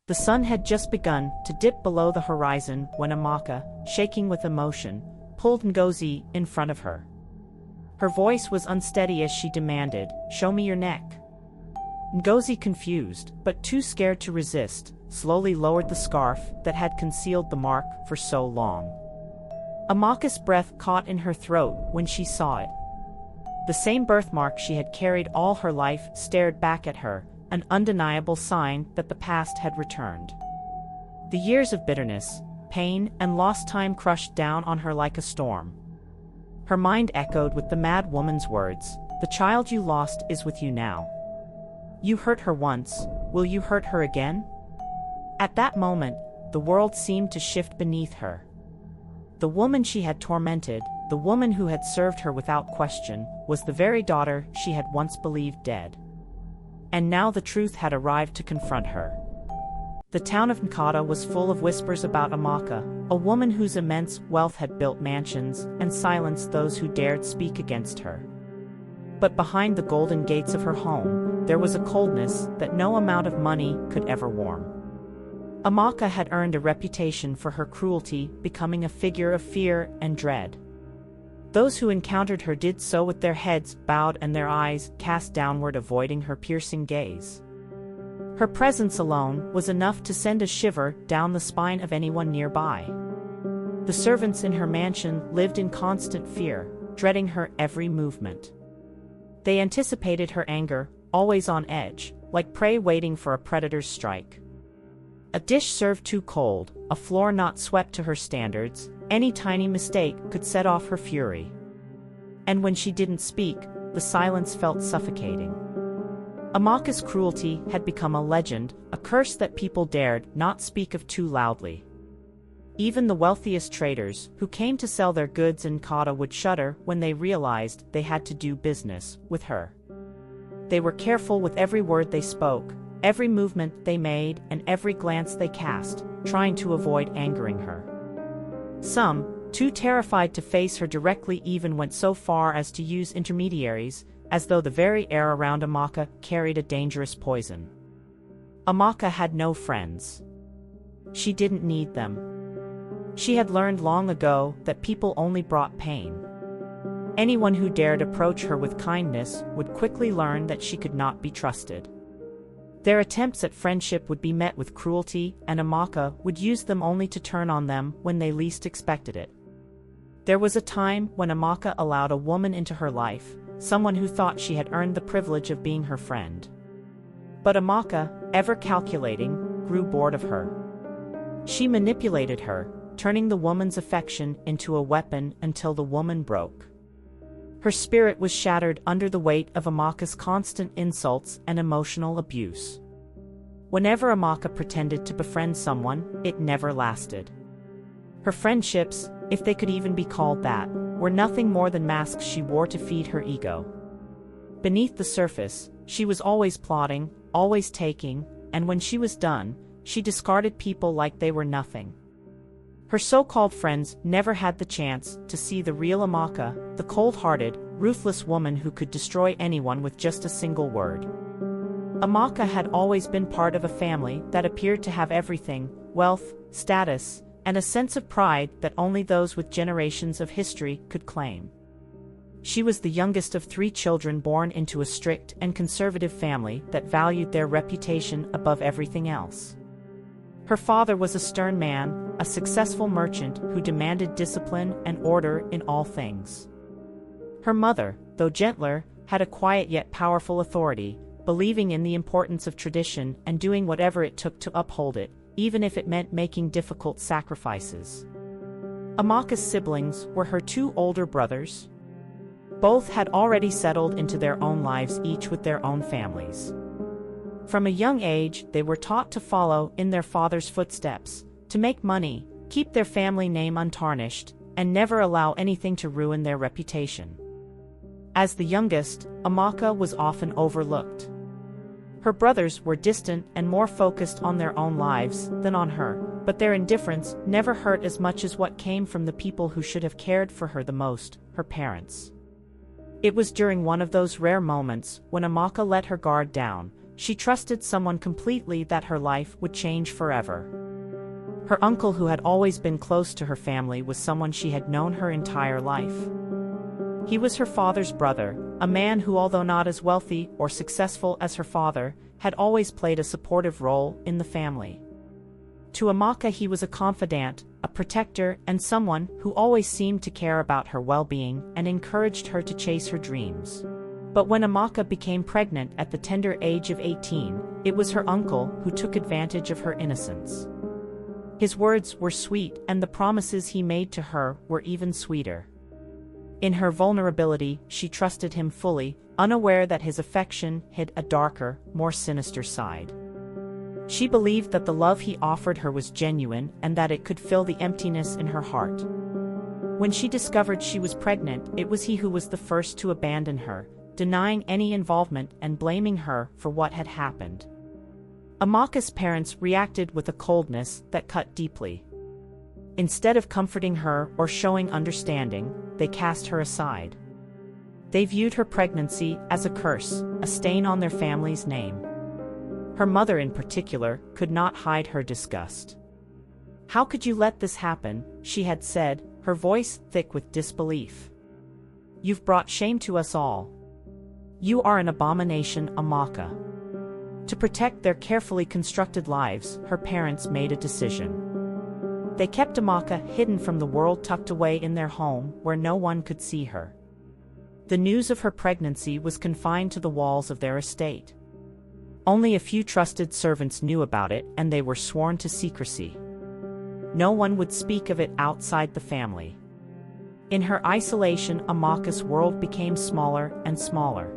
The sun had just begun to dip below the horizon when Amaka, shaking with emotion, pulled Ngozi in front of her. Her voice was unsteady as she demanded, "Show me your neck." Ngozi, confused, but too scared to resist, slowly lowered the scarf that had concealed the mark for so long. Amaka's breath caught in her throat when she saw it. The same birthmark she had carried all her life stared back at her, an undeniable sign that the past had returned. The years of bitterness, pain, and lost time crushed down on her like a storm. Her mind echoed with the mad woman's words, "The child you lost is with you now. You hurt her once, will you hurt her again?" At that moment, the world seemed to shift beneath her. The woman she had tormented, the woman who had served her without question, was the very daughter she had once believed dead. And now the truth had arrived to confront her. The town of Nkata was full of whispers about Amaka, a woman whose immense wealth had built mansions and silenced those who dared speak against her. But behind the golden gates of her home, there was a coldness that no amount of money could ever warm. Amaka had earned a reputation for her cruelty, becoming a figure of fear and dread. Those who encountered her did so with their heads bowed and their eyes cast downward, avoiding her piercing gaze. Her presence alone was enough to send a shiver down the spine of anyone nearby. The servants in her mansion lived in constant fear, dreading her every movement. They anticipated her anger, always on edge, like prey waiting for a predator's strike. A dish served too cold, a floor not swept to her standards, any tiny mistake could set off her fury. And when she didn't speak, the silence felt suffocating. Amaka's cruelty had become a legend, a curse that people dared not speak of too loudly. Even the wealthiest traders, who came to sell their goods in Nkata, would shudder when they realized they had to do business with her. They were careful with every word they spoke, every movement they made, and every glance they cast, trying to avoid angering her. Some, too terrified to face her directly, even went so far as to use intermediaries, as though the very air around Amaka carried a dangerous poison. Amaka had no friends. She didn't need them. She had learned long ago that people only brought pain. Anyone who dared approach her with kindness would quickly learn that she could not be trusted. Their attempts at friendship would be met with cruelty, and Amaka would use them only to turn on them when they least expected it. There was a time when Amaka allowed a woman into her life, someone who thought she had earned the privilege of being her friend. But Amaka, ever calculating, grew bored of her. She manipulated her, turning the woman's affection into a weapon until the woman broke. Her spirit was shattered under the weight of Amaka's constant insults and emotional abuse. Whenever Amaka pretended to befriend someone, it never lasted. Her friendships, if they could even be called that, were nothing more than masks she wore to feed her ego. Beneath the surface, she was always plotting, always taking, and when she was done, she discarded people like they were nothing. Her so-called friends never had the chance to see the real Amaka, the cold-hearted, ruthless woman who could destroy anyone with just a single word. Amaka had always been part of a family that appeared to have everything: wealth, status, and a sense of pride that only those with generations of history could claim. She was the youngest of 3 children born into a strict and conservative family that valued their reputation above everything else. Her father was a stern man, a successful merchant who demanded discipline and order in all things. Her mother, though gentler, had a quiet yet powerful authority, believing in the importance of tradition and doing whatever it took to uphold it, even if it meant making difficult sacrifices. Amaka's siblings were her 2 older brothers. Both had already settled into their own lives, each with their own families. From a young age, they were taught to follow in their father's footsteps, to make money, keep their family name untarnished, and never allow anything to ruin their reputation. As the youngest, Amaka was often overlooked. Her brothers were distant and more focused on their own lives than on her, but their indifference never hurt as much as what came from the people who should have cared for her the most, her parents. It was during one of those rare moments when Amaka let her guard down, She trusted someone completely that her life would change forever. Her uncle, who had always been close to her family, was someone she had known her entire life. He was her father's brother, a man who, although not as wealthy or successful as her father, had always played a supportive role in the family. To Amaka he was a confidant, a protector, and someone who always seemed to care about her well-being and encouraged her to chase her dreams. But when Amaka became pregnant at the tender age of 18, it was her uncle who took advantage of her innocence. His words were sweet, and the promises he made to her were even sweeter. In her vulnerability, she trusted him fully, unaware that his affection hid a darker, more sinister side. She believed that the love he offered her was genuine and that it could fill the emptiness in her heart. When she discovered she was pregnant, it was he who was the first to abandon her, denying any involvement and blaming her for what had happened. Amaka's parents reacted with a coldness that cut deeply. Instead of comforting her or showing understanding, they cast her aside. They viewed her pregnancy as a curse, a stain on their family's name. Her mother in particular could not hide her disgust. "How could you let this happen?" she had said, her voice thick with disbelief. "You've brought shame to us all. You are an abomination, Amaka." To protect their carefully constructed lives, her parents made a decision. They kept Amaka hidden from the world, tucked away in their home where no one could see her. The news of her pregnancy was confined to the walls of their estate. Only a few trusted servants knew about it, and they were sworn to secrecy. No one would speak of it outside the family. In her isolation, Amaka's world became smaller and smaller.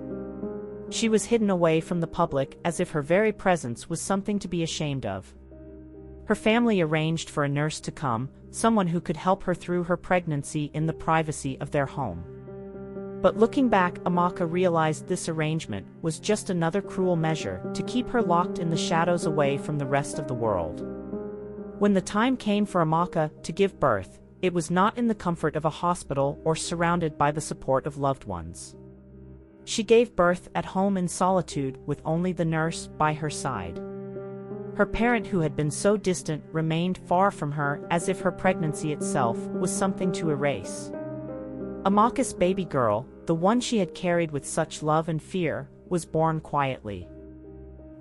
She was hidden away from the public as if her very presence was something to be ashamed of. Her family arranged for a nurse to come, someone who could help her through her pregnancy in the privacy of their home. But looking back, Amaka realized this arrangement was just another cruel measure to keep her locked in the shadows, away from the rest of the world. When the time came for Amaka to give birth, it was not in the comfort of a hospital or surrounded by the support of loved ones. She gave birth at home in solitude, with only the nurse by her side. Her parent, who had been so distant, remained far from her, as if her pregnancy itself was something to erase. Amaka's baby girl, the one she had carried with such love and fear, was born quietly.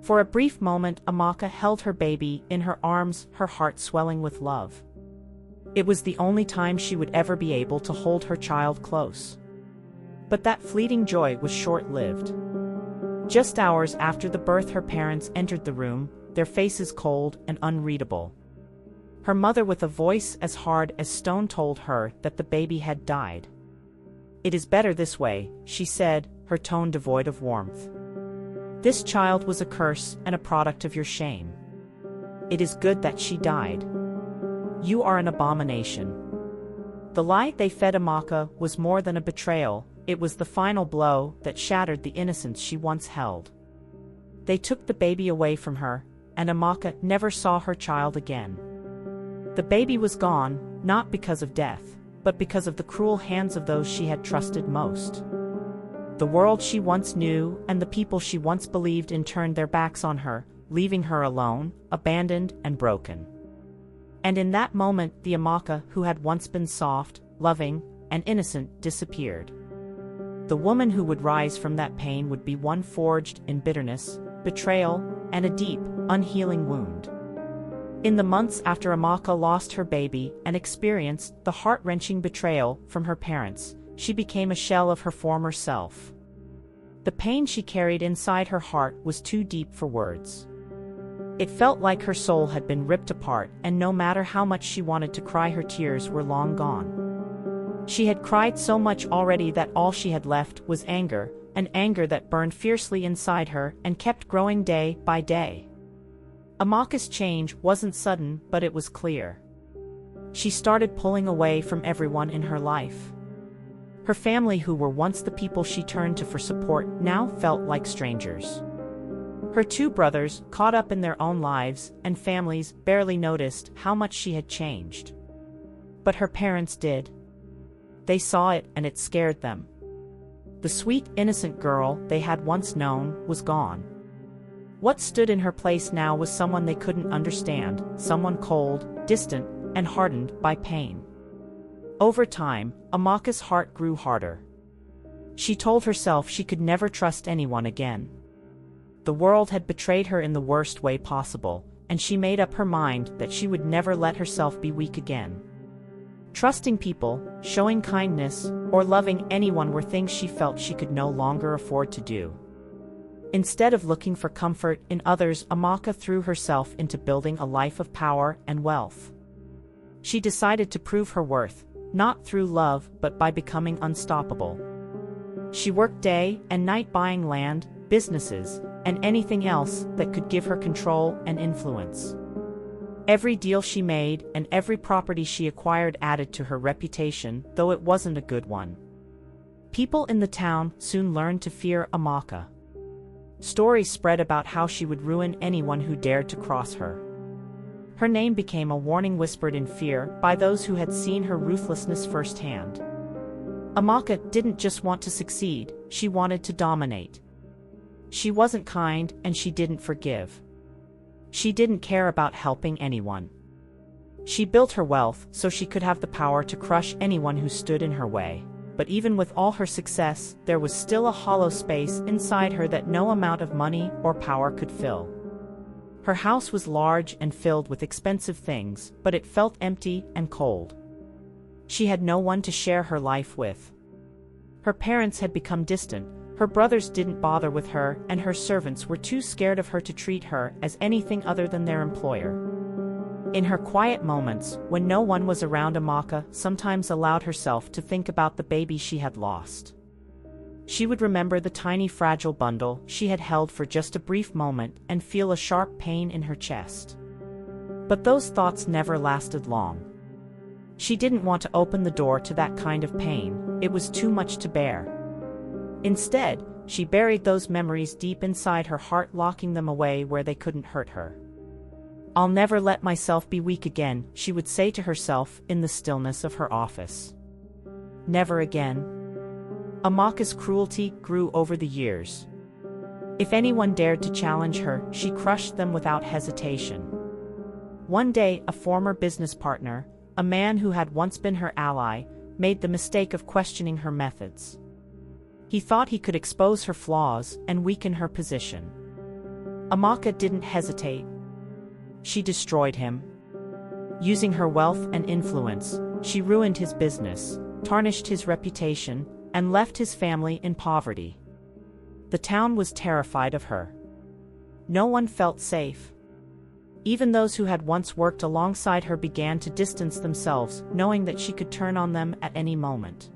For a brief moment, Amaka held her baby in her arms, her heart swelling with love. It was the only time she would ever be able to hold her child close. But that fleeting joy was short-lived. Just hours after the birth, her parents entered the room, their faces cold and unreadable. Her mother, with a voice as hard as stone, told her that the baby had died. "It is better this way," she said, her tone devoid of warmth. "This child was a curse and a product of your shame. It is good that she died. You are an abomination." The lie they fed Amaka was more than a betrayal, it was the final blow that shattered the innocence she once held. They took the baby away from her, and Amaka never saw her child again. The baby was gone, not because of death, but because of the cruel hands of those she had trusted most. The world she once knew and the people she once believed in turned their backs on her, leaving her alone, abandoned and broken. And in that moment, the Amaka who had once been soft, loving, and innocent disappeared. The woman who would rise from that pain would be one forged in bitterness, betrayal, and a deep, unhealing wound. In the months after Amaka lost her baby and experienced the heart-wrenching betrayal from her parents, she became a shell of her former self. The pain she carried inside her heart was too deep for words. It felt like her soul had been ripped apart, and no matter how much she wanted to cry, her tears were long gone. She had cried so much already that all she had left was anger, an anger that burned fiercely inside her and kept growing day by day. Amaka's change wasn't sudden, but it was clear. She started pulling away from everyone in her life. Her family, who were once the people she turned to for support, now felt like strangers. Her two brothers, caught up in their own lives and families, barely noticed how much she had changed. But her parents did. They saw it, and it scared them. The sweet, innocent girl they had once known was gone. What stood in her place now was someone they couldn't understand, someone cold, distant, and hardened by pain. Over time, Amaka's heart grew harder. She told herself she could never trust anyone again. The world had betrayed her in the worst way possible, and she made up her mind that she would never let herself be weak again. Trusting people, showing kindness, or loving anyone were things she felt she could no longer afford to do. Instead of looking for comfort in others, Amaka threw herself into building a life of power and wealth. She decided to prove her worth, not through love but by becoming unstoppable. She worked day and night buying land, businesses, and anything else that could give her control and influence. Every deal she made and every property she acquired added to her reputation, though it wasn't a good one. People in the town soon learned to fear Amaka. Stories spread about how she would ruin anyone who dared to cross her. Her name became a warning whispered in fear by those who had seen her ruthlessness firsthand. Amaka didn't just want to succeed, she wanted to dominate. She wasn't kind and she didn't forgive. She didn't care about helping anyone. She built her wealth so she could have the power to crush anyone who stood in her way. But even with all her success, there was still a hollow space inside her that no amount of money or power could fill. Her house was large and filled with expensive things, but it felt empty and cold. She had no one to share her life with. Her parents had become distant, her brothers didn't bother with her, and her servants were too scared of her to treat her as anything other than their employer. In her quiet moments, when no one was around, Amaka sometimes allowed herself to think about the baby she had lost. She would remember the tiny fragile bundle she had held for just a brief moment and feel a sharp pain in her chest. But those thoughts never lasted long. She didn't want to open the door to that kind of pain, it was too much to bear. Instead, she buried those memories deep inside her heart, locking them away where they couldn't hurt her. "I'll never let myself be weak again," she would say to herself in the stillness of her office. Never again. Amaka's cruelty grew over the years. If anyone dared to challenge her, she crushed them without hesitation. One day, a former business partner, a man who had once been her ally, made the mistake of questioning her methods. He thought he could expose her flaws and weaken her position. Amaka didn't hesitate. She destroyed him. Using her wealth and influence, she ruined his business, tarnished his reputation, and left his family in poverty. The town was terrified of her. No one felt safe. Even those who had once worked alongside her began to distance themselves, knowing that she could turn on them at any moment.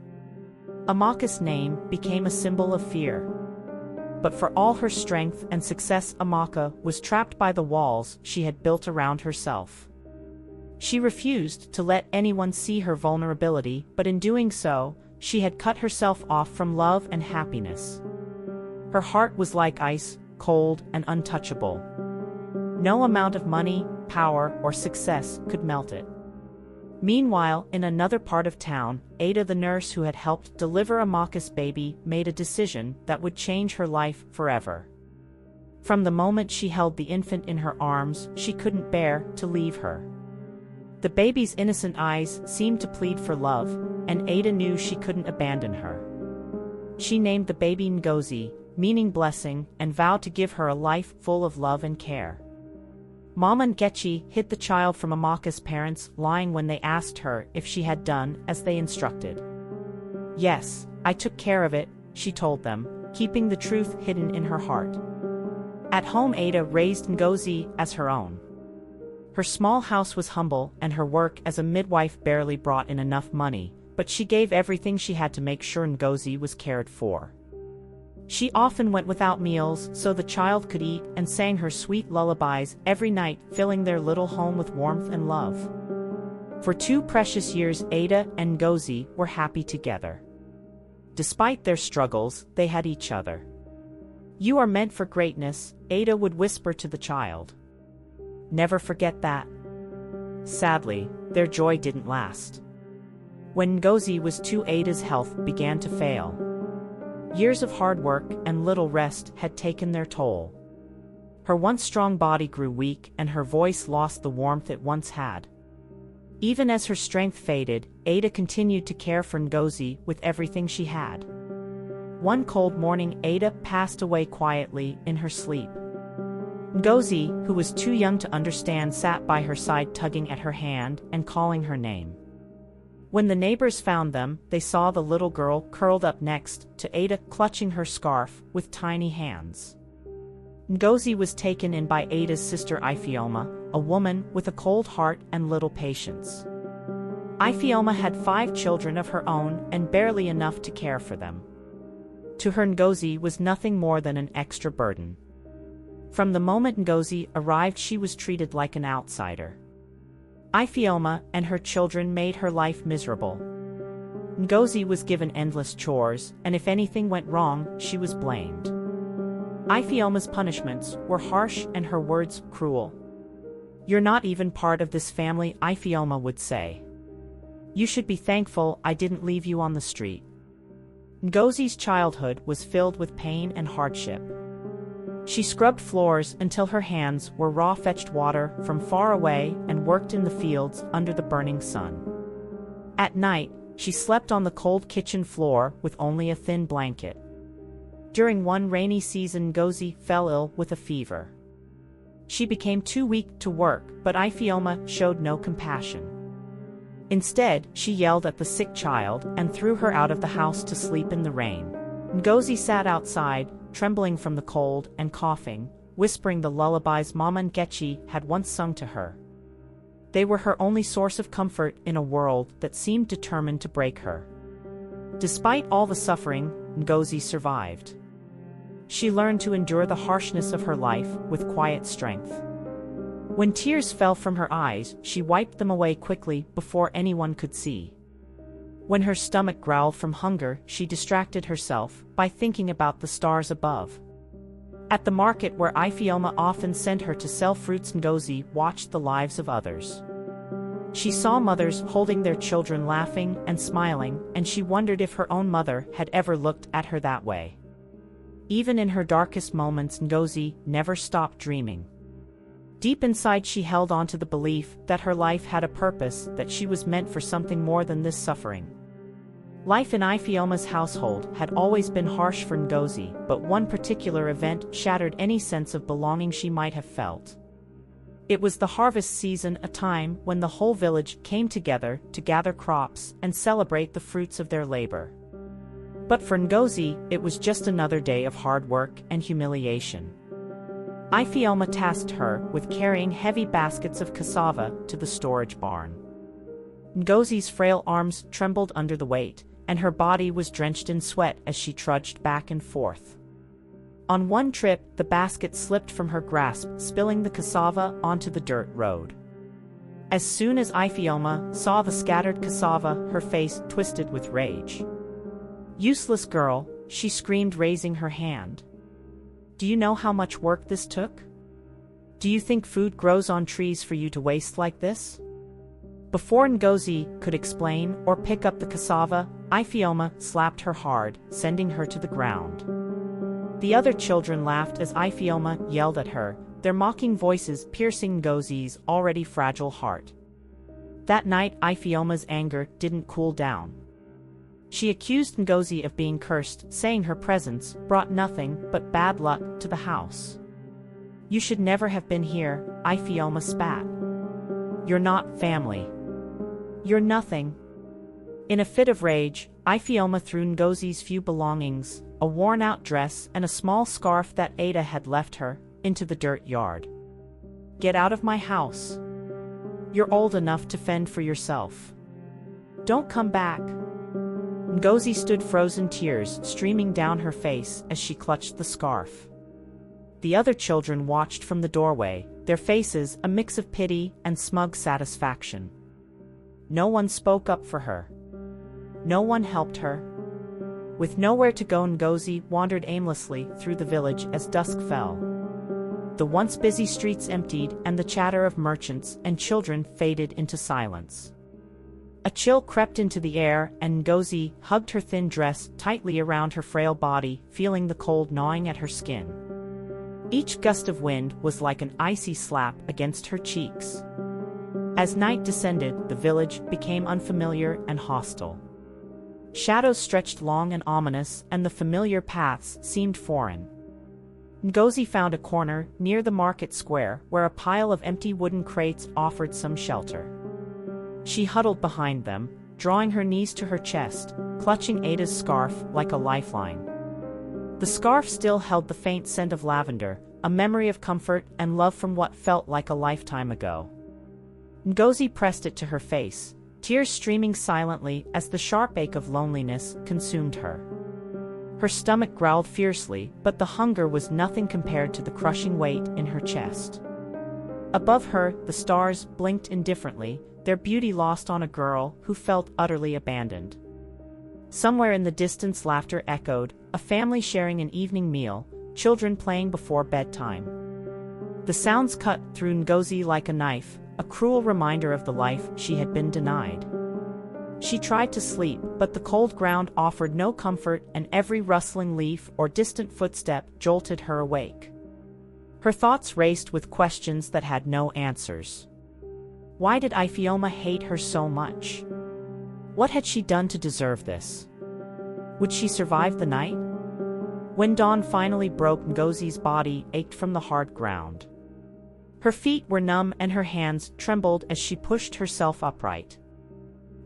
Amaka's name became a symbol of fear. But for all her strength and success, Amaka was trapped by the walls she had built around herself. She refused to let anyone see her vulnerability, but in doing so, she had cut herself off from love and happiness. Her heart was like ice, cold and untouchable. No amount of money, power, or success could melt it. Meanwhile, in another part of town, Ada, the nurse who had helped deliver Amaka's baby, made a decision that would change her life forever. From the moment she held the infant in her arms, she couldn't bear to leave her. The baby's innocent eyes seemed to plead for love, and Ada knew she couldn't abandon her. She named the baby Ngozi, meaning blessing, and vowed to give her a life full of love and care. Mama Nkata hid the child from Amaka's parents, lying when they asked her if she had done as they instructed. "Yes, I took care of it," she told them, keeping the truth hidden in her heart. At home, Ada raised Ngozi as her own. Her small house was humble, and her work as a midwife barely brought in enough money, but she gave everything she had to make sure Ngozi was cared for. She often went without meals so the child could eat, and sang her sweet lullabies every night, filling their little home with warmth and love. For 2 precious years, Ada and Ngozi were happy together. Despite their struggles, they had each other. "You are meant for greatness," Ada would whisper to the child. "Never forget that." Sadly, their joy didn't last. When Ngozi was 2, Ada's health began to fail. Years of hard work and little rest had taken their toll. Her once strong body grew weak and her voice lost the warmth it once had. Even as her strength faded, Ada continued to care for Ngozi with everything she had. One cold morning, Ada passed away quietly in her sleep. Ngozi, who was too young to understand, sat by her side tugging at her hand and calling her name. When the neighbors found them, they saw the little girl curled up next to Ada, clutching her scarf with tiny hands. Ngozi was taken in by Ada's sister Ifeoma, a woman with a cold heart and little patience. Ifeoma had 5 children of her own and barely enough to care for them. To her, Ngozi was nothing more than an extra burden. From the moment Ngozi arrived, she was treated like an outsider. Ifeoma and her children made her life miserable. Ngozi was given endless chores, and if anything went wrong, she was blamed. Ifeoma's punishments were harsh and her words cruel. "You're not even part of this family," Ifeoma would say. "You should be thankful I didn't leave you on the street." Ngozi's childhood was filled with pain and hardship. She scrubbed floors until her hands were raw, fetched water from far away, and worked in the fields under the burning sun. At night, she slept on the cold kitchen floor with only a thin blanket. During one rainy season, Ngozi fell ill with a fever. She became too weak to work, but Ifeoma showed no compassion. Instead, she yelled at the sick child and threw her out of the house to sleep in the rain. Ngozi sat outside, trembling from the cold and coughing, whispering the lullabies Mama Nkechi had once sung to her. They were her only source of comfort in a world that seemed determined to break her. Despite all the suffering, Ngozi survived. She learned to endure the harshness of her life with quiet strength. When tears fell from her eyes, she wiped them away quickly before anyone could see. When her stomach growled from hunger, she distracted herself by thinking about the stars above. At the market where Ifeoma often sent her to sell fruits, Ngozi watched the lives of others. She saw mothers holding their children, laughing and smiling, and she wondered if her own mother had ever looked at her that way. Even in her darkest moments, Ngozi never stopped dreaming. Deep inside, she held on to the belief that her life had a purpose, that she was meant for something more than this suffering. Life in Ifeoma's household had always been harsh for Ngozi, but one particular event shattered any sense of belonging she might have felt. It was the harvest season, a time when the whole village came together to gather crops and celebrate the fruits of their labor. But for Ngozi, it was just another day of hard work and humiliation. Ifeoma tasked her with carrying heavy baskets of cassava to the storage barn. Ngozi's frail arms trembled under the weight, and her body was drenched in sweat as she trudged back and forth. On one trip, the basket slipped from her grasp, spilling the cassava onto the dirt road. As soon as Ifeoma saw the scattered cassava, her face twisted with rage. "Useless girl," she screamed, raising her hand. "Do you know how much work this took? Do you think food grows on trees for you to waste like this?" Before Ngozi could explain or pick up the cassava, Ifeoma slapped her hard, sending her to the ground. The other children laughed as Ifeoma yelled at her, their mocking voices piercing Ngozi's already fragile heart. That night, Ifeoma's anger didn't cool down. She accused Ngozi of being cursed, saying her presence brought nothing but bad luck to the house. "You should never have been here," Ifeoma spat. "You're not family. You're nothing." In a fit of rage, Ifeoma threw Ngozi's few belongings, a worn-out dress and a small scarf that Ada had left her, into the dirt yard. "Get out of my house. You're old enough to fend for yourself. Don't come back." Ngozi stood, frozen, tears streaming down her face as she clutched the scarf. The other children watched from the doorway, their faces a mix of pity and smug satisfaction. No one spoke up for her. No one helped her. With nowhere to go, Ngozi wandered aimlessly through the village as dusk fell. The once busy streets emptied, and the chatter of merchants and children faded into silence. A chill crept into the air, and Ngozi hugged her thin dress tightly around her frail body, feeling the cold gnawing at her skin. Each gust of wind was like an icy slap against her cheeks. As night descended, the village became unfamiliar and hostile. Shadows stretched long and ominous, and the familiar paths seemed foreign. Ngozi found a corner near the market square where a pile of empty wooden crates offered some shelter. She huddled behind them, drawing her knees to her chest, clutching Ada's scarf like a lifeline. The scarf still held the faint scent of lavender, a memory of comfort and love from what felt like a lifetime ago. Ngozi pressed it to her face, tears streaming silently as the sharp ache of loneliness consumed her. Her stomach growled fiercely, but the hunger was nothing compared to the crushing weight in her chest. Above her, the stars blinked indifferently, their beauty lost on a girl who felt utterly abandoned. Somewhere in the distance laughter echoed, a family sharing an evening meal, children playing before bedtime. The sounds cut through Ngozi like a knife, a cruel reminder of the life she had been denied. She tried to sleep, but the cold ground offered no comfort, and every rustling leaf or distant footstep jolted her awake. Her thoughts raced with questions that had no answers. Why did Ifeoma hate her so much? What had she done to deserve this? Would she survive the night? When dawn finally broke, Ngozi's body ached from the hard ground. Her feet were numb and her hands trembled as she pushed herself upright.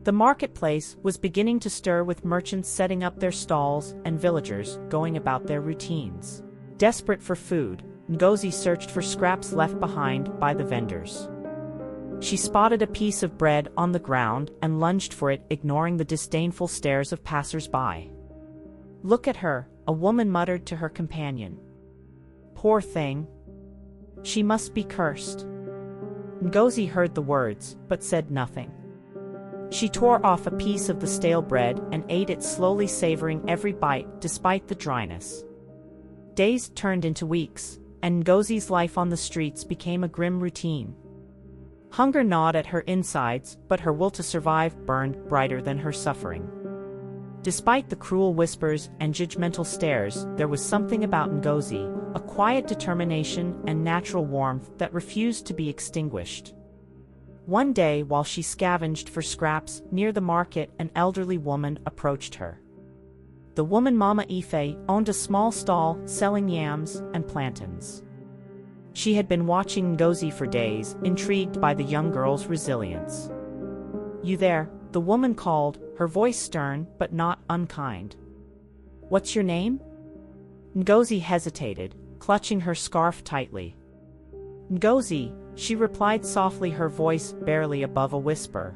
The marketplace was beginning to stir, with merchants setting up their stalls and villagers going about their routines. Desperate for food, Ngozi searched for scraps left behind by the vendors. She spotted a piece of bread on the ground and lunged for it, ignoring the disdainful stares of passers-by. "Look at her," a woman muttered to her companion. "Poor thing. She must be cursed." Ngozi heard the words, but said nothing. She tore off a piece of the stale bread and ate it slowly, savoring every bite despite the dryness. Days turned into weeks, and Ngozi's life on the streets became a grim routine. Hunger gnawed at her insides, but her will to survive burned brighter than her suffering. Despite the cruel whispers and judgmental stares, there was something about Ngozi, a quiet determination and natural warmth that refused to be extinguished. One day, while she scavenged for scraps near the market, an elderly woman approached her. The woman, Mama Ife, owned a small stall selling yams and plantains. She had been watching Ngozi for days, intrigued by the young girl's resilience. "You there?" the woman called, her voice stern but not unkind. "What's your name?" Ngozi hesitated, clutching her scarf tightly. "Ngozi," she replied softly, her voice barely above a whisper.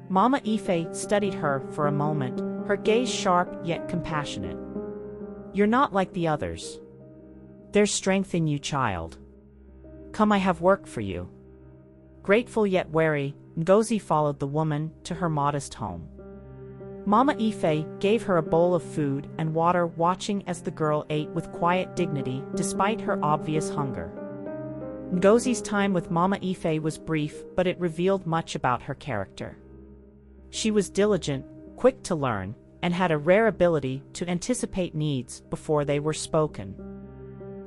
Mama Ife studied her for a moment, her gaze sharp yet compassionate. "You're not like the others. There's strength in you, child. Come, I have work for you." Grateful yet wary, Ngozi followed the woman to her modest home. Mama Ife gave her a bowl of food and water, watching as the girl ate with quiet dignity despite her obvious hunger. Ngozi's time with Mama Ife was brief, but it revealed much about her character. She was diligent, quick to learn, and had a rare ability to anticipate needs before they were spoken.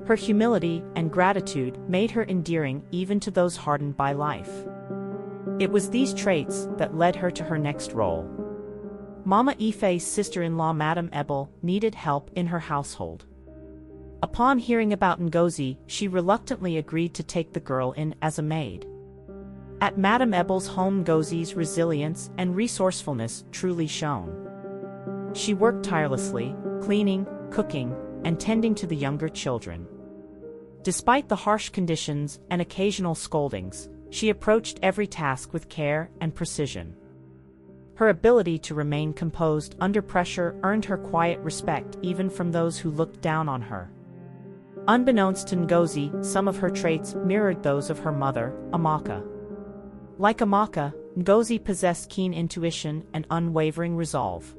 Her humility and gratitude made her endearing even to those hardened by life. It was these traits that led her to her next role. Mama Ife's sister-in-law, Madame Ebel, needed help in her household. Upon hearing about Ngozi, she reluctantly agreed to take the girl in as a maid. At Madame Ebel's home, Ngozi's resilience and resourcefulness truly shone. She worked tirelessly, cleaning, cooking, and tending to the younger children. Despite the harsh conditions and occasional scoldings, she approached every task with care and precision. Her ability to remain composed under pressure earned her quiet respect even from those who looked down on her. Unbeknownst to Ngozi, some of her traits mirrored those of her mother, Amaka. Like Amaka, Ngozi possessed keen intuition and unwavering resolve.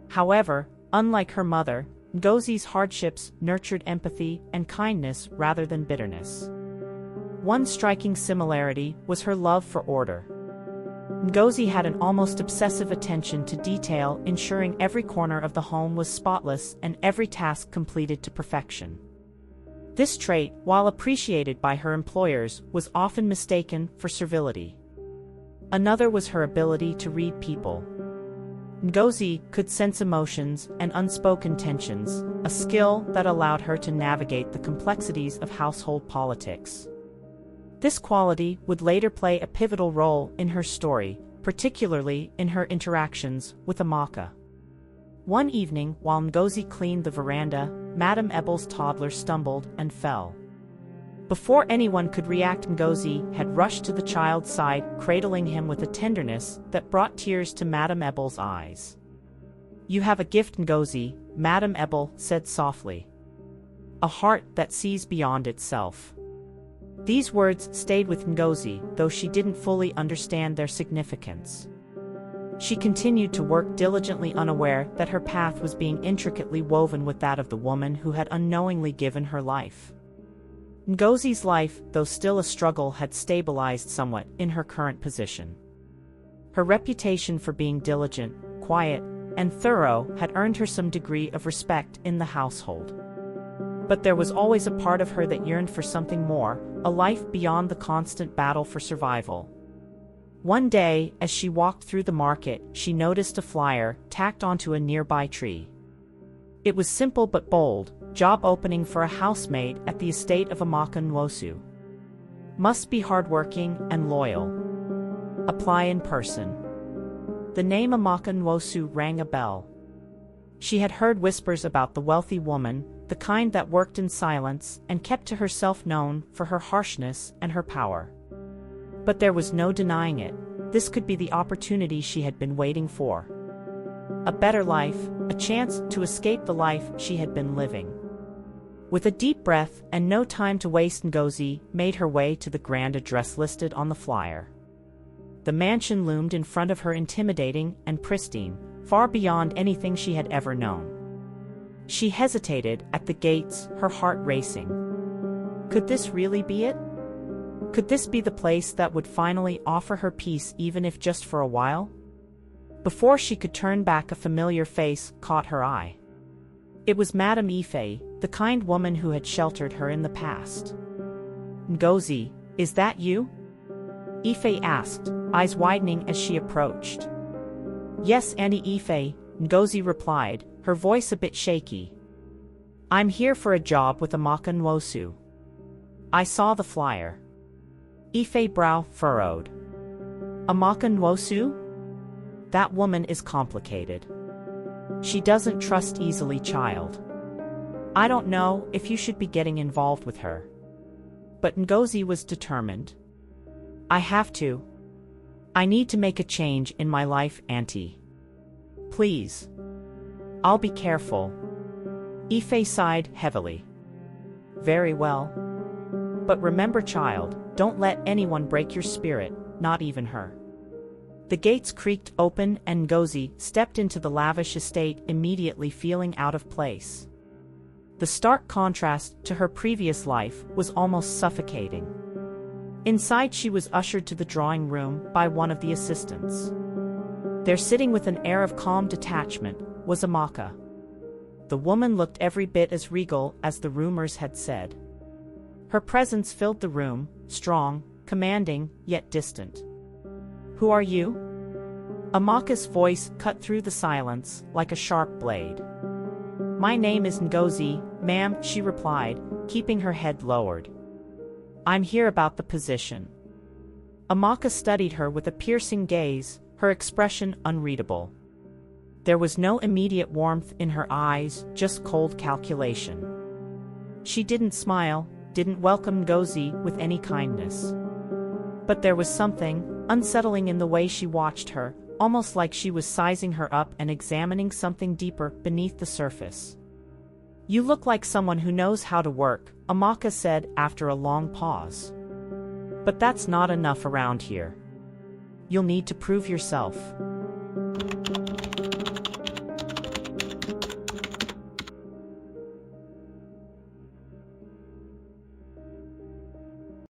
However, unlike her mother, Ngozi's hardships nurtured empathy and kindness rather than bitterness. One striking similarity was her love for order. Ngozi had an almost obsessive attention to detail, ensuring every corner of the home was spotless and every task completed to perfection. This trait, while appreciated by her employers, was often mistaken for servility. Another was her ability to read people. Ngozi could sense emotions and unspoken tensions, a skill that allowed her to navigate the complexities of household politics. This quality would later play a pivotal role in her story, particularly in her interactions with Amaka. One evening, while Ngozi cleaned the veranda, Madame Ebel's toddler stumbled and fell. Before anyone could react, Ngozi had rushed to the child's side, cradling him with a tenderness that brought tears to Madame Ebel's eyes. "You have a gift, Ngozi," Madame Ebel said softly. "A heart that sees beyond itself." These words stayed with Ngozi, though she didn't fully understand their significance. She continued to work diligently, unaware that her path was being intricately woven with that of the woman who had unknowingly given her life. Ngozi's life, though still a struggle, had stabilized somewhat in her current position. Her reputation for being diligent, quiet, and thorough had earned her some degree of respect in the household. But there was always a part of her that yearned for something more, a life beyond the constant battle for survival. One day, as she walked through the market, she noticed a flyer tacked onto a nearby tree. It was simple but bold: job opening for a housemaid at the estate of Amaka Ngozi. Must be hardworking and loyal. Apply in person. The name Amaka Ngozi rang a bell. She had heard whispers about the wealthy woman, the kind that worked in silence and kept to herself, known for her harshness and her power. But there was no denying it. This could be the opportunity she had been waiting for. A better life, a chance to escape the life she had been living. With a deep breath and no time to waste, Ngozi made her way to the grand address listed on the flyer. The mansion loomed in front of her, intimidating and pristine, far beyond anything she had ever known. She hesitated at the gates, her heart racing. Could this really be it? Could this be the place that would finally offer her peace, even if just for a while? Before she could turn back, a familiar face caught her eye. It was Madame Ife, the kind woman who had sheltered her in the past. "Ngozi, is that you?" Ife asked, eyes widening as she approached. "Yes, Auntie Ife," Ngozi replied, her voice a bit shaky. "I'm here for a job with Amaka Ngozi. I saw the flyer." Ife's brow furrowed. "Amaka Ngozi? That woman is complicated. She doesn't trust easily, child. I don't know if you should be getting involved with her." But Ngozi was determined. "I have to. I need to make a change in my life, Auntie. Please. I'll be careful." Ife sighed heavily. "Very well. But remember, child, don't let anyone break your spirit, not even her." The gates creaked open and Ngozi stepped into the lavish estate, immediately feeling out of place. The stark contrast to her previous life was almost suffocating. Inside, she was ushered to the drawing room by one of the assistants. There, sitting with an air of calm detachment, was Amaka. The woman looked every bit as regal as the rumors had said. Her presence filled the room, strong, commanding, yet distant. "Who are you?" Amaka's voice cut through the silence like a sharp blade. "My name is Ngozi, ma'am," she replied, keeping her head lowered. "I'm here about the position." Amaka studied her with a piercing gaze, her expression unreadable. There was no immediate warmth in her eyes, just cold calculation. She didn't smile, didn't welcome Ngozi with any kindness. But there was something unsettling in the way she watched her, almost like she was sizing her up and examining something deeper beneath the surface. "You look like someone who knows how to work," Amaka said after a long pause. "But that's not enough around here. You'll need to prove yourself."